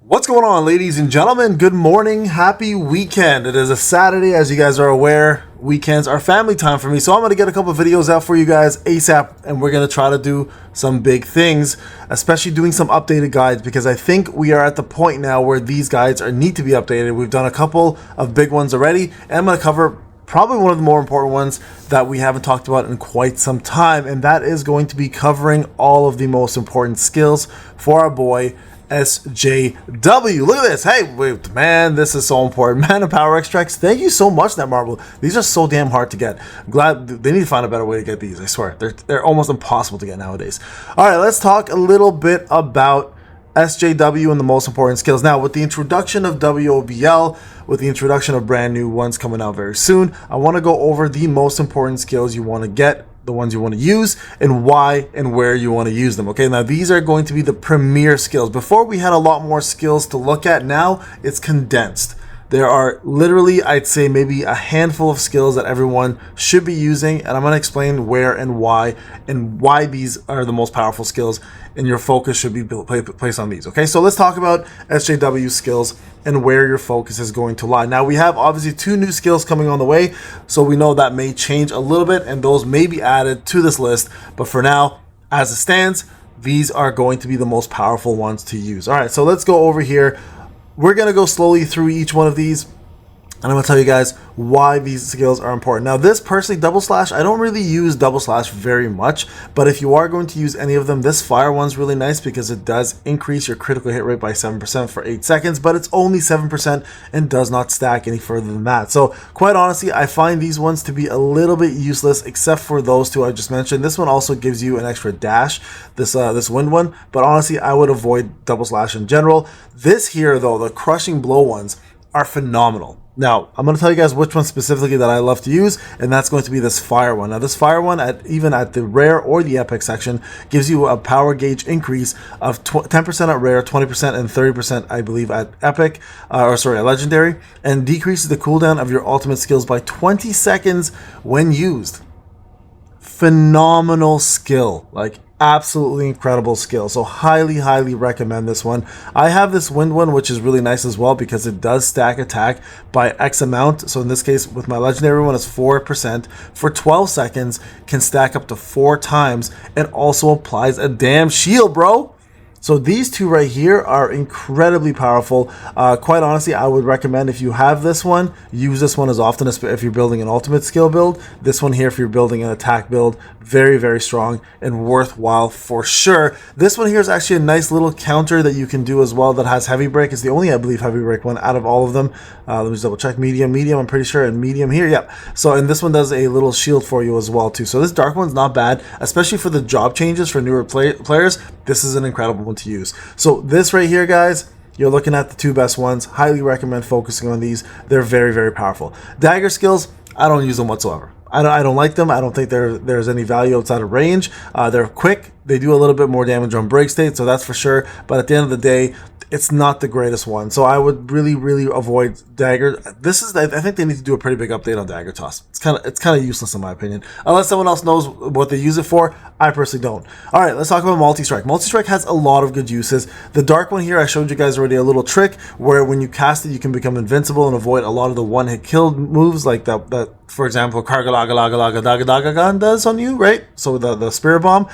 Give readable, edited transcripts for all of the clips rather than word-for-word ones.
What's going on, ladies and gentlemen? Good morning, happy weekend. It is a Saturday, as you guys are aware. Weekends are family time for me, so I'm going to get a couple of videos out for you guys ASAP, and we're going to try to do some big things, especially doing some updated guides, because I think we are at the point now where these guides need to be updated. We've done a couple of big ones already, and I'm going to cover probably one of the more important ones that we haven't talked about in quite some time, and that is going to be covering all of the most important skills for our boy SJW. Look at this. Hey, wait, man, this is so important. Mana power extracts. Thank you so much, Netmarble. These are so damn hard to get. I'm glad they need to find a better way to get these. I swear, they're almost impossible to get nowadays. All right, let's talk a little bit about SJW and the most important skills. Now, with the introduction of WOBL, with the introduction of brand new ones coming out very soon, I want to go over the most important skills you want to get, the ones you want to use, and why and where you want to use them. Okay, now these are going to be the premier skills. Before, we had a lot more skills to look at. Now it's condensed. There are literally, I'd say, maybe a handful of skills that everyone should be using, and I'm going to explain where and why these are the most powerful skills, and your focus should be placed on these. Okay, so let's talk about SJW skills and where your focus is going to lie. Now, we have obviously 2 new skills coming on the way, so we know that may change a little bit, and those may be added to this list, but for now, as it stands, these are going to be the most powerful ones to use. All right, so let's go over here. We're going to go slowly through each one of these, and I'm going to tell you guys why these skills are important. Now, this personally, double slash, I don't really use double slash very much, but if you are going to use any of them, this fire one's really nice because it does increase your critical hit rate by 7% for 8 seconds, but it's only 7% and does not stack any further than that. So quite honestly, I find these ones to be a little bit useless, except for those 2 I just mentioned. This one also gives you an extra dash, this wind one, but honestly, I would avoid double slash in general. This here, though, the crushing blow ones are phenomenal. Now, I'm going to tell you guys which one specifically that I love to use, and that's going to be this fire one. Now, this fire one, even at the rare or the epic section, gives you a power gauge increase of 10% at rare, 20% and 30%, I believe, at epic, at legendary, and decreases the cooldown of your ultimate skills by 20 seconds when used. Phenomenal skill, like absolutely incredible skill. So highly recommend this one. I have this wind one, which is really nice as well because it does stack attack by X amount. So in this case, with my legendary one, it's 4% for 12 seconds, can stack up to 4 times, and also applies a damn shield, bro. So these 2 right here are incredibly powerful. Quite honestly, I would recommend, if you have this one, use this one as often as if you're building an ultimate skill build. This one here, if you're building an attack build, very strong and worthwhile for sure. This one here is actually a nice little counter that you can do as well that has heavy break. It's the only, I believe, heavy break one out of all of them. Let me just double check. Medium, I'm pretty sure, and medium here. Yep. So, and this one does a little shield for you as well too. So this dark one's not bad, especially for the job changes for newer players. This is an incredible one to use. So this right here, guys, you're looking at the 2 best ones. Highly recommend focusing on these. They're very powerful. Dagger skills, I don't use them whatsoever. I don't like them. I don't think there's any value outside of range. They're quick. They do a little bit more damage on break state, so that's for sure. But at the end of the day, it's not the greatest one. So I would really avoid dagger. I think they need to do a pretty big update on dagger toss. It's kind of useless in my opinion, unless someone else knows what they use it for. I personally don't. All right, let's talk about Multistrike. Multistrike has a lot of good uses. The dark one here, I showed you guys already a little trick where when you cast it, you can become invincible and avoid a lot of the one-hit kill moves like that. For example, Kargalagalagalagadagan does on you, right? So the Spirit Bomb,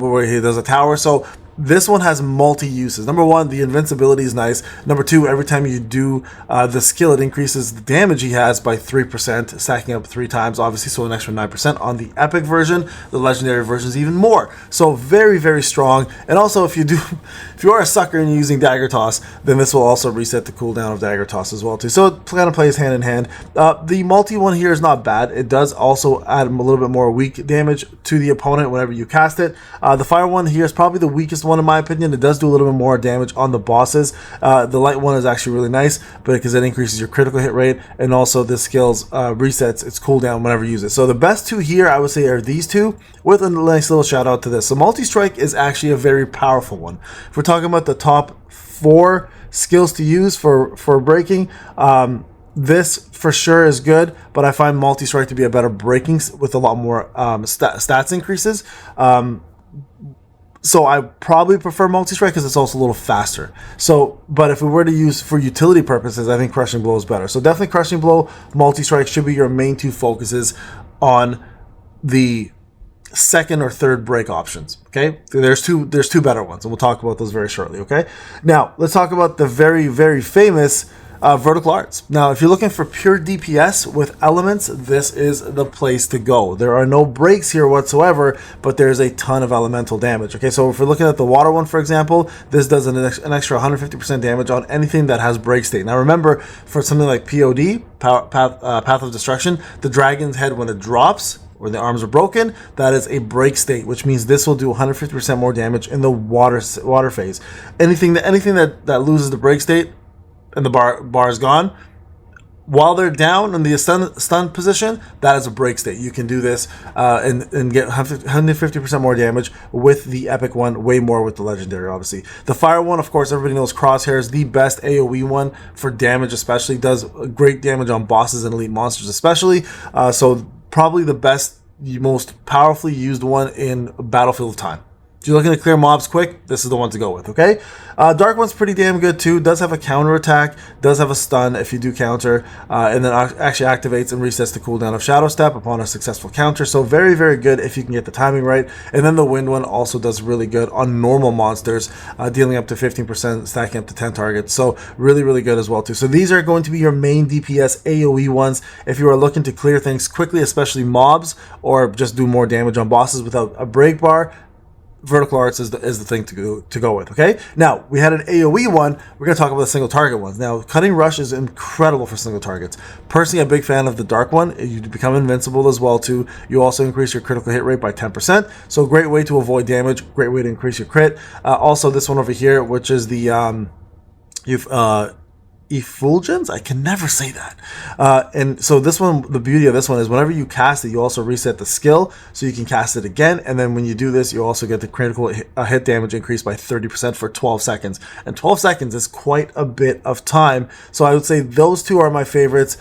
where he does a tower. So this one has multi-uses. Number 1, the invincibility is nice. Number 2, every time you do the skill, it increases the damage he has by 3%, stacking up 3 times, obviously, so an extra 9% on the epic version. The legendary version is even more. So very strong. And also, if you are a sucker and you're using dagger toss, then this will also reset the cooldown of dagger toss as well too. So it kind of plays hand in hand. The multi one here is not bad. It does also add a little bit more weak damage to the opponent whenever you cast it. The fire one here is probably the weakest one in my opinion. It does do a little bit more damage on the bosses. The light one is actually really nice, but because it increases your critical hit rate, and also this skills resets its cooldown whenever you use it. So the best 2 here, I would say, are these 2, with a nice little shout out to this. So Multistrike is actually a very powerful one. If we're talking about the top 4 skills to use for breaking, this for sure is good, but I find Multistrike to be a better breaking with a lot more stats increases. So I probably prefer Multistrike because it's also a little faster. So, but if we were to use for utility purposes, I think Crushing Blow is better. So definitely Crushing Blow, Multistrike should be your main two focuses on the second or third break options. Okay, there's two better ones, and we'll talk about those very shortly. Okay, now let's talk about the very famous vertical arts. Now, if you're looking for pure DPS with elements, this is the place to go. There are no breaks here whatsoever, but there's a ton of elemental damage. Okay, so if we're looking at the water one, for example, this does an extra 150% damage on anything that has break state. Now, remember, for something like POD, Path of Destruction, the dragon's head, when it drops, or the arms are broken, that is a break state, which means this will do 150% more damage in the water phase. Anything that loses the break state and the bar is gone, while they're down in the stun position, that is a break state. You can do this and get 150% more damage with the epic one, way more with the legendary, obviously. The fire one, of course, everybody knows Crosshair is the best AoE one for damage, especially. Does great damage on bosses and elite monsters, especially. So probably the best, most powerfully used one in Battlefield of Time. If you're looking to clear mobs quick, this is the one to go with, okay? Dark one's pretty damn good too. Does have a counter attack, does have a stun if you do counter, and then actually activates and resets the cooldown of Shadow Step upon a successful counter. So very good if you can get the timing right. And then the wind one also does really good on normal monsters, dealing up to 15%, stacking up to 10 targets. So really good as well too. So these are going to be your main DPS AoE ones if you are looking to clear things quickly, especially mobs, or just do more damage on bosses without a break bar. Vertical arts is the thing to go with. Okay, now we had an AoE one. We're going to talk about the single target ones. Now, Cutting Rush is incredible for single targets. Personally, a big fan of the dark one. You become invincible as well too. You also increase your critical hit rate by 10%. So great way to avoid damage. Great way to increase your crit. Also, this one over here, which is the Effulgence? I can never say that. And so this one, the beauty of this one is whenever you cast it, you also reset the skill, so you can cast it again. And then when you do this, you also get the critical hit damage increased by 30% for 12 seconds. And 12 seconds is quite a bit of time. So I would say those two are my favorites.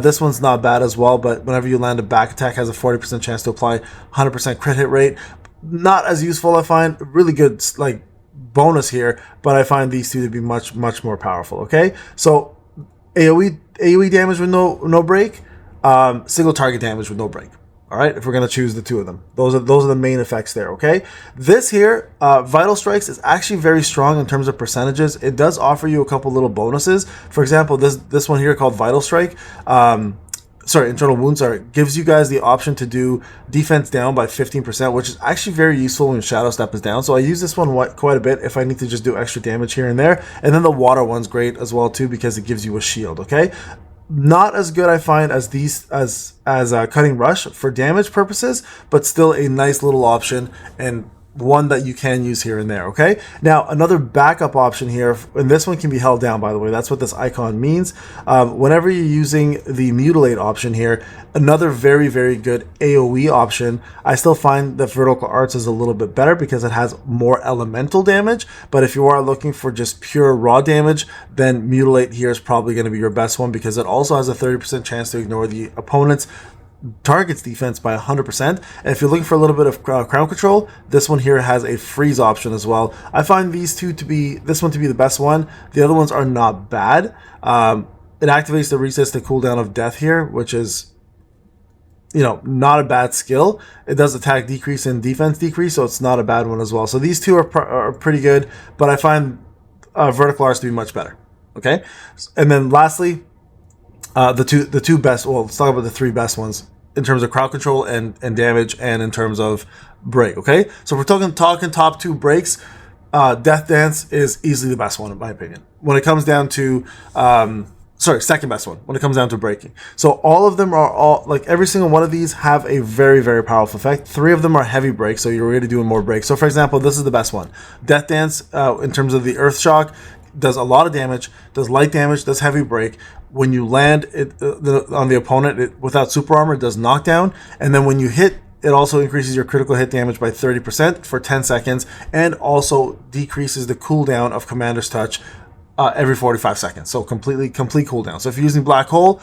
This one's not bad as well, but whenever you land a back attack, has a 40% chance to apply 100% crit hit rate. Not as useful, I find. Really good, like, bonus here, but I find these two to be much more powerful. Okay, so AoE damage with no break, single target damage with no break. All right, if we're gonna choose the two of them, those are the main effects there. Okay, this here, Vital Strikes, is actually very strong in terms of percentages. It does offer you a couple little bonuses. For example, this one here called Vital Strike. Internal Wounds gives you guys the option to do defense down by 15%, which is actually very useful when Shadow Step is down. So I use this one quite a bit if I need to just do extra damage here and there. And then the water one's great as well too, because it gives you a shield. Okay, not as good I find as these as Cutting Rush for damage purposes, but still a nice little option and one that you can use here and there. Okay, now another backup option here, and this one can be held down, by the way. That's what this icon means. Whenever you're using the Mutilate option here, another very good AoE option. I still find that Vertical Arts is a little bit better because it has more elemental damage, but if you are looking for just pure raw damage, then Mutilate here is probably going to be your best one, because it also has a 30% chance to ignore the opponent's targets defense by 100%. And if you're looking for a little bit of crown control, this one here has a freeze option as well. I find this one to be the best one. The other ones are not bad. It activates the resets the cooldown of death here, which is, not a bad skill. It does attack decrease and defense decrease, so it's not a bad one as well. So these two are pretty good, but I find Vertical Arts to be much better. Okay, and then lastly, the two best. Well, let's talk about the three best ones in terms of crowd control and damage, and in terms of break. Okay, so if we're talking top two breaks, Death Dance is easily the best one in my opinion. When it comes down to second best one when it comes down to breaking. So all of them are every single one of these have a very powerful effect. 3 of them are heavy breaks, so you're really doing more breaks. So for example, this is the best one. Death Dance, in terms of the Earth Shock, does a lot of damage, does light damage, does heavy break. When you land it on the opponent without super armor, it does knockdown, and then when you hit, it also increases your critical hit damage by 30% for 10 seconds, and also decreases the cooldown of Commander's Touch every 45 seconds. So complete cooldown. So if you're using Black Hole,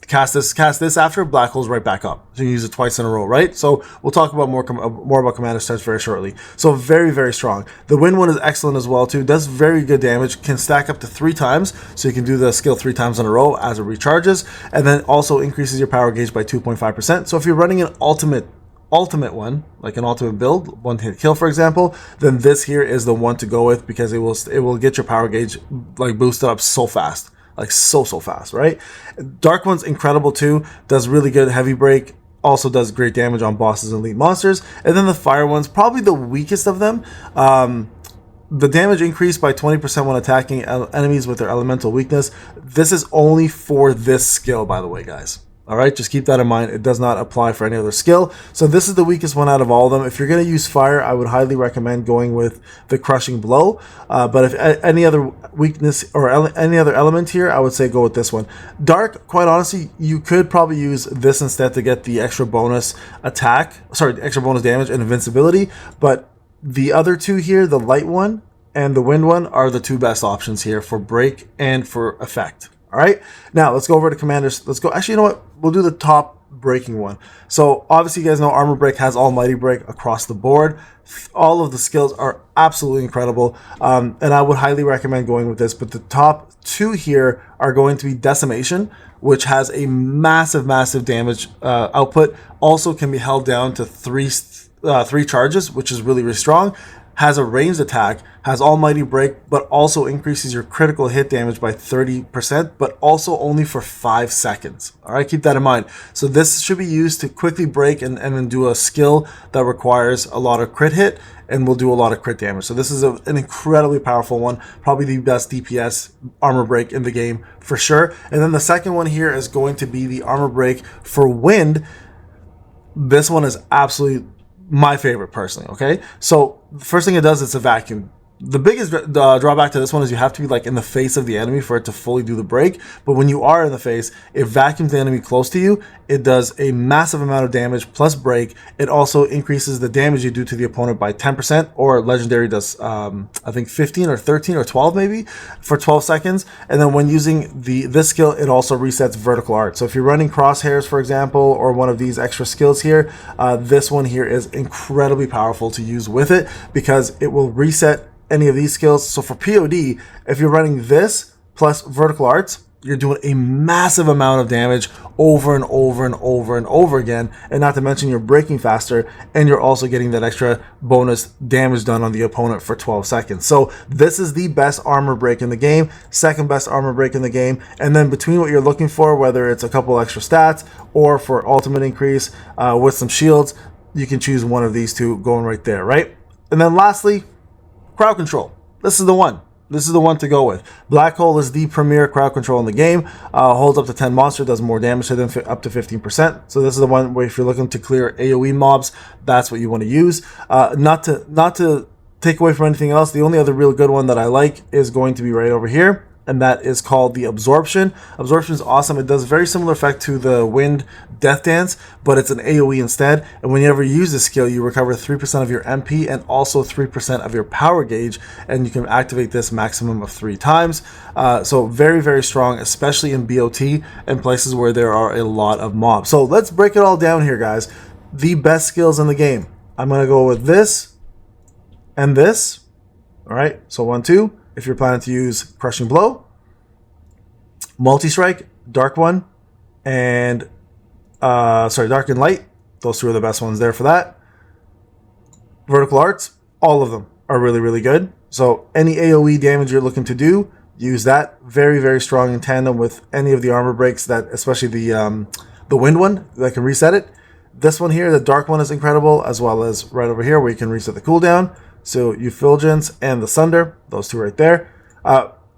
cast this after, black hole's right back up. So you use it twice in a row, right? So we'll talk about more about Commander's Touch very shortly. So very, very strong. The wind one is excellent as well too. Does very good damage. Can stack up to 3 times, so you can do the skill 3 times in a row as it recharges, and then also increases your power gauge by 2.5%. So if you're running an ultimate one, like an ultimate build, one hit kill for example, then this here is the one to go with, because it will get your power gauge like boosted up so fast. Like so fast, right? Dark one's incredible too. Does really good heavy break. Also does great damage on bosses and elite monsters. And then the fire one's probably the weakest of them. The damage increased by 20% when attacking enemies with their elemental weakness. This is only for this skill, by the way, guys. All right, just keep that in mind. It does not apply for any other skill. So this is the weakest one out of all of them. If you're going to use fire, I would highly recommend going with the crushing blow. But if any other weakness or any other element here, I would say go with this one. Dark, quite honestly, you could probably use this instead to get the extra bonus extra bonus damage and invincibility. But the other two here, the light one and the wind one, are the two best options here for break and for effect. All right, now let's go over to commanders. Let's go. Actually, you know what? We'll do the top breaking one. So obviously, you guys know armor break has almighty break across the board. All of the skills are absolutely incredible, and I would highly recommend going with this. But the top 2 here are going to be decimation, which has a massive damage output. Also can be held down to three charges, which is really strong. Has a ranged attack, has almighty break, but also increases your critical hit damage by 30%, but also only for 5 seconds. All right, keep that in mind. So this should be used to quickly break and then do a skill that requires a lot of crit hit and will do a lot of crit damage. So this is an incredibly powerful one, probably the best DPS armor break in the game for sure. And then the second one here is going to be the armor break for wind. This one is absolutely my favorite personally. Okay, so the first thing it does, it's a vacuum. The biggest drawback to this one is you have to be like in the face of the enemy for it to fully do the break. But when you are in the face, it vacuums the enemy close to you. It does a massive amount of damage plus break. It also increases the damage you do to the opponent by 10%, or legendary does I think 15 or 13 or 12 maybe for 12 seconds. And then when using this skill, it also resets vertical art. So if you're running crosshairs, for example, or one of these extra skills here, this one here is incredibly powerful to use with it, because it will reset any of these skills. So for POD, if you're running this plus vertical arts, you're doing a massive amount of damage over and over again, and not to mention you're breaking faster, and you're also getting that extra bonus damage done on the opponent for 12 seconds. So this is the best armor break in the game, second best armor break in the game. And then between what you're looking for, whether it's a couple extra stats or for ultimate increase with some shields, you can choose one of these two going right there, right? And then lastly, crowd control. This is the one. This is the one to go with. Black Hole is the premier crowd control in the game. Holds up to 10 monster, does more damage to them, up to 15%. So this is the one where if you're looking to clear AOE mobs, that's what you want to use. Not to take away from anything else, the only other real good one that I like is going to be right over here, and that is called the Absorption. Absorption is awesome. It does a very similar effect to the Wind Death Dance, but it's an AoE instead. And whenever you use this skill, you recover 3% of your MP and also 3% of your power gauge, and you can activate this maximum of 3 times. So very strong, especially in BOT and places where there are a lot of mobs. So let's break it all down here, guys. The best skills in the game. I'm going to go with this and this. All right, so 1, 2. If you're planning to use Crushing Blow, Multistrike, Dark One, and Dark and Light. Those 2 are the best ones there for that. Vertical Arts, all of them are really good. So any AoE damage you're looking to do, use that. Very strong in tandem with any of the armor breaks, that especially the Wind one that can reset it. This one here, the Dark One, is incredible, as well as right over here where you can reset the cooldown. So Effulgence and the Sunder, those 2 right there.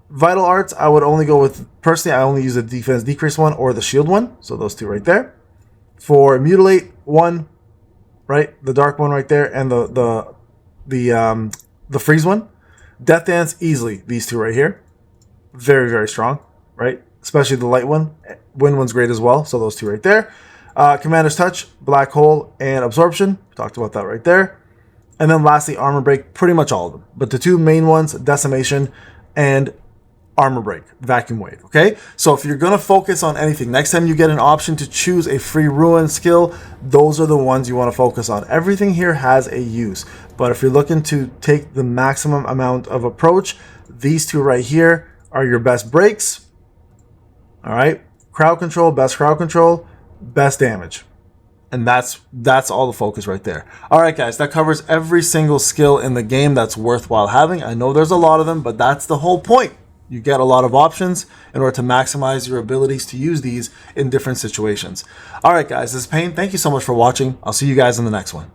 Vital Arts, I would only go with, personally, I only use the Defense Decrease one or the Shield one. So those 2 right there. For Mutilate, 1, right? The Dark one right there, and the Freeze one. Death Dance, easily these 2 right here. Very strong, right? Especially the Light one. Wind one's great as well. So those 2 right there. Commander's Touch, Black Hole, and Absorption. Talked about that right there. And then lastly, Armor Break, pretty much all of them. But the 2 main ones, Decimation and armor break, vacuum wave, okay? So if you're gonna focus on anything, next time you get an option to choose a free ruin skill, those are the ones you wanna focus on. Everything here has a use, but if you're looking to take the maximum amount of approach, these two right here are your best breaks, all right? Crowd control, best damage. And that's all the focus right there. All right, guys, that covers every single skill in the game that's worthwhile having. I know there's a lot of them, but that's the whole point. You get a lot of options in order to maximize your abilities to use these in different situations. All right, guys, this is Payne. Thank you so much for watching. I'll see you guys in the next one.